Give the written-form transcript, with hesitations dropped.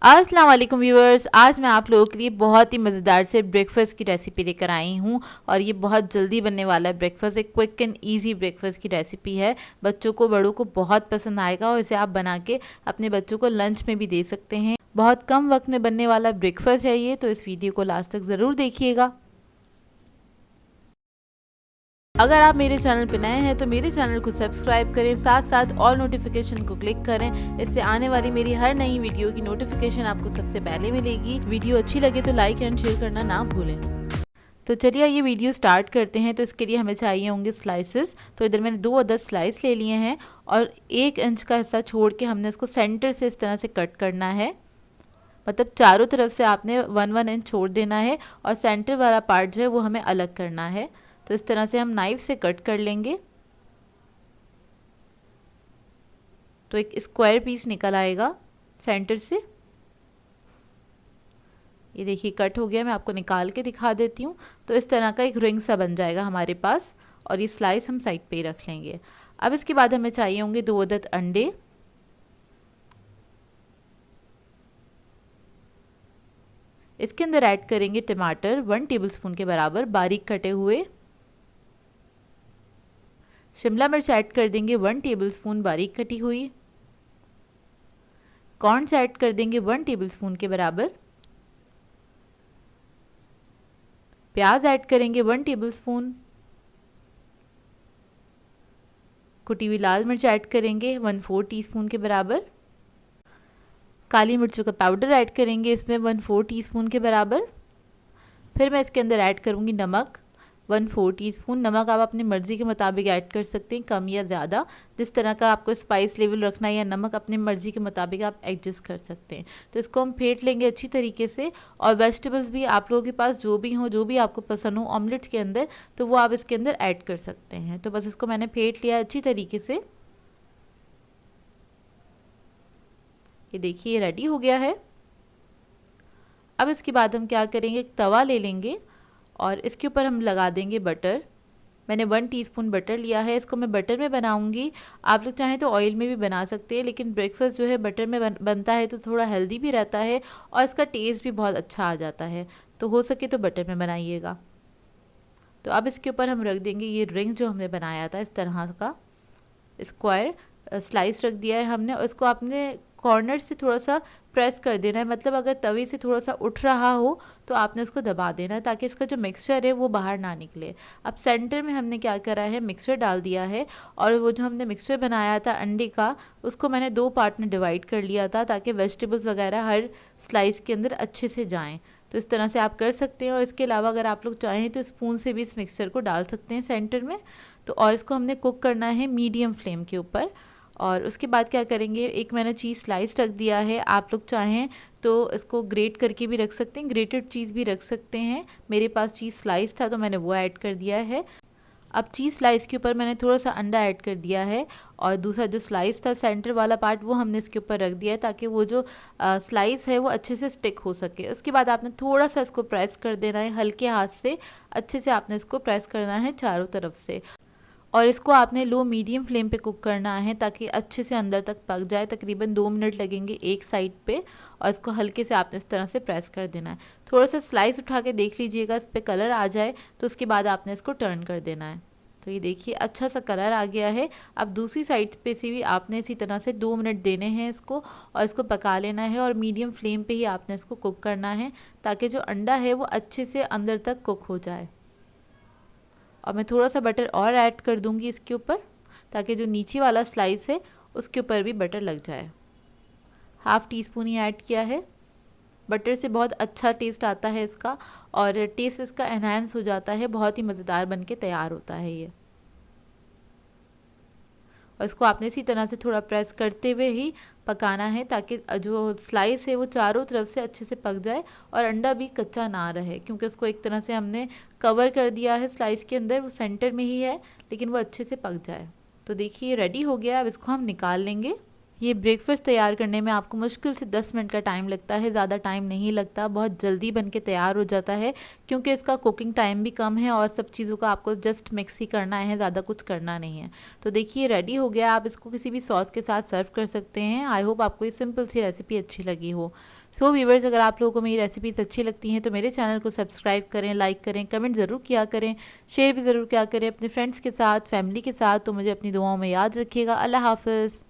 अस्सलाम वालेकुम व्यूअर्स, आज मैं आप लोगों के लिए बहुत ही मज़ेदार से ब्रेकफास्ट की रेसिपी लेकर आई हूँ। और ये बहुत जल्दी बनने वाला है ब्रेकफास्ट, एक क्विक एंड इजी ब्रेकफास्ट की रेसिपी है। बच्चों को बड़ों को बहुत पसंद आएगा और इसे आप बना के अपने बच्चों को लंच में भी दे सकते हैं। बहुत कम वक्त में बनने वाला ब्रेकफास्ट है ये, तो इस वीडियो को लास्ट तक ज़रूर देखिएगा। अगर आप मेरे चैनल पर नए हैं तो मेरे चैनल को सब्सक्राइब करें, साथ साथ ऑल नोटिफिकेशन को क्लिक करें। इससे आने वाली मेरी हर नई वीडियो की नोटिफिकेशन आपको सबसे पहले मिलेगी। वीडियो अच्छी लगे तो लाइक एंड शेयर करना ना भूलें। तो चलिए ये वीडियो स्टार्ट करते हैं। तो इसके लिए हमें चाहिए होंगे स्लाइसेस। तो इधर मैंने 2 अदद स्लाइस ले लिए हैं और 1 इंच का हिस्सा छोड़ के हमने इसको सेंटर से इस तरह से कट करना है। मतलब चारों तरफ से आपने 1-1 इंच छोड़ देना है और सेंटर वाला पार्ट जो है वो हमें अलग करना है। तो इस तरह से हम नाइफ से कट कर लेंगे तो एक स्क्वायर पीस निकल आएगा सेंटर से। ये देखिए कट हो गया, मैं आपको निकाल के दिखा देती हूँ। तो इस तरह का एक रिंग सा बन जाएगा हमारे पास और ये स्लाइस हम साइड पे ही रख लेंगे। अब इसके बाद हमें चाहिए होंगे 2 अदद अंडे। इसके अंदर ऐड करेंगे टमाटर 1 टेबलस्पून के बराबर बारीक कटे हुए। शिमला मिर्च ऐड कर देंगे 1 टेबलस्पून बारीक कटी हुई। कॉर्न्स ऐड कर देंगे 1 टेबलस्पून के बराबर। प्याज ऐड करेंगे 1 टेबलस्पून। कुटी हुई लाल मिर्च ऐड करेंगे 1/4 टीस्पून के बराबर। काली मिर्चों का पाउडर ऐड करेंगे इसमें 1/4 टीस्पून के बराबर। फिर मैं इसके अंदर ऐड करूँगी नमक 1/4 टीस्पून। नमक आप अपनी मर्ज़ी के मुताबिक ऐड कर सकते हैं, कम या ज़्यादा। जिस तरह का आपको स्पाइस लेवल रखना है या नमक अपनी मर्ज़ी के मुताबिक आप एडजस्ट कर सकते हैं। तो इसको हम फेंट लेंगे अच्छी तरीके से। और वेजिटेबल्स भी आप लोगों के पास जो भी हो, जो भी आपको पसंद हो ऑमलेट के अंदर, तो वो आप इसके अंदर ऐड कर सकते हैं। तो बस इसको मैंने फेंट लिया अच्छी तरीके से। ये देखिए ये रेडी हो गया है। अब इसके बाद हम क्या करेंगे, एक तवा ले लेंगे और इसके ऊपर हम लगा देंगे बटर। मैंने 1 टीस्पून बटर लिया है। इसको मैं बटर में बनाऊंगी। आप लोग चाहें तो ऑयल में भी बना सकते हैं, लेकिन ब्रेकफास्ट जो है बटर में बनता है तो थोड़ा हेल्दी भी रहता है और इसका टेस्ट भी बहुत अच्छा आ जाता है। तो हो सके तो बटर में बनाइएगा। तो अब इसके ऊपर हम रख देंगे ये रिंग जो हमने बनाया था, इस तरह का स्क्वायर स्लाइस रख दिया है हमने। और इसको आपने कॉर्नर से थोड़ा सा प्रेस कर देना है। मतलब अगर तवे से थोड़ा सा उठ रहा हो तो आपने इसको दबा देना है ताकि इसका जो मिक्सचर है वो बाहर ना निकले। अब सेंटर में हमने क्या करा है, मिक्सचर डाल दिया है और वो जो हमने मिक्सचर बनाया था अंडे का, उसको मैंने 2 पार्ट में डिवाइड कर लिया था ताकि वेजिटेबल्स वगैरह हर स्लाइस के अंदर अच्छे से जाएँ। तो इस तरह से आप कर सकते हैं। और इसके अलावा अगर आप लोग चाहें तो स्पून से भी इस मिक्सचर को डाल सकते हैं सेंटर में। तो और इसको हमने कुक करना है मीडियम फ्लेम के ऊपर। और उसके बाद क्या करेंगे, एक मैंने चीज़ स्लाइस रख दिया है। आप लोग चाहें तो इसको ग्रेट करके भी रख सकते हैं, ग्रेटेड चीज़ भी रख सकते हैं। मेरे पास चीज़ स्लाइस था तो मैंने वो ऐड कर दिया है। अब चीज़ स्लाइस के ऊपर मैंने थोड़ा सा अंडा ऐड कर दिया है और दूसरा जो स्लाइस था सेंटर वाला पार्ट वो हमने इसके ऊपर रख दिया है ताकि वो जो स्लाइस है वो अच्छे से स्टिक हो सके। उसके बाद आपने थोड़ा सा इसको प्रेस कर देना है हल्के हाथ से। अच्छे से आपने इसको प्रेस करना है चारों तरफ से और इसको आपने लो मीडियम फ्लेम पे कुक करना है ताकि अच्छे से अंदर तक पक जाए। तकरीबन 2 मिनट लगेंगे एक साइड पे और इसको हल्के से आपने इस तरह से प्रेस कर देना है। थोड़ा सा स्लाइस उठा के देख लीजिएगा, इस पर कलर आ जाए तो उसके बाद आपने इसको टर्न कर देना है। तो ये देखिए अच्छा सा कलर आ गया है। अब दूसरी साइड पे से भी आपने इसी तरह से 2 मिनट देने हैं इसको और इसको पका लेना है और मीडियम फ्लेम पे ही आपने इसको कुक करना है ताकि जो अंडा है वो अच्छे से अंदर तक कुक हो जाए। और मैं थोड़ा सा बटर और ऐड कर दूंगी इसके ऊपर ताकि जो नीचे वाला स्लाइस है उसके ऊपर भी बटर लग जाए। 1/2 टीस्पून ही ऐड किया है। बटर से बहुत अच्छा टेस्ट आता है इसका और टेस्ट इसका एनहांस हो जाता है, बहुत ही मज़ेदार बन के तैयार होता है ये। और इसको आपने इसी तरह से थोड़ा प्रेस करते हुए ही पकाना है ताकि जो स्लाइस है वो चारों तरफ से अच्छे से पक जाए और अंडा भी कच्चा ना रहे, क्योंकि उसको एक तरह से हमने कवर कर दिया है स्लाइस के अंदर, वो सेंटर में ही है लेकिन वो अच्छे से पक जाए। तो देखिए रेडी हो गया। अब इसको हम निकाल लेंगे। ये ब्रेकफास्ट तैयार करने में आपको मुश्किल से 10 मिनट का टाइम लगता है, ज़्यादा टाइम नहीं लगता, बहुत जल्दी बन के तैयार हो जाता है क्योंकि इसका कुकिंग टाइम भी कम है और सब चीज़ों का आपको जस्ट मिक्स ही करना है, ज़्यादा कुछ करना नहीं है। तो देखिए रेडी हो गया, आप इसको किसी भी सॉस के साथ सर्व कर सकते हैं। आई होप आपको ये सिंपल सी रेसिपी अच्छी लगी हो। सो व्यूवर्स, अगर आप लोगों को मेरी रेसिपीज़ अच्छी लगती हैं तो मेरे चैनल को सब्सक्राइब करें, लाइक करें, कमेंट ज़रूर किया करें, शेयर भी ज़रूर किया करें अपने फ्रेंड्स के साथ, फैमिली के साथ। तो मुझे अपनी दुआओं में याद रखिएगा। अल्लाह हाफ़िज़।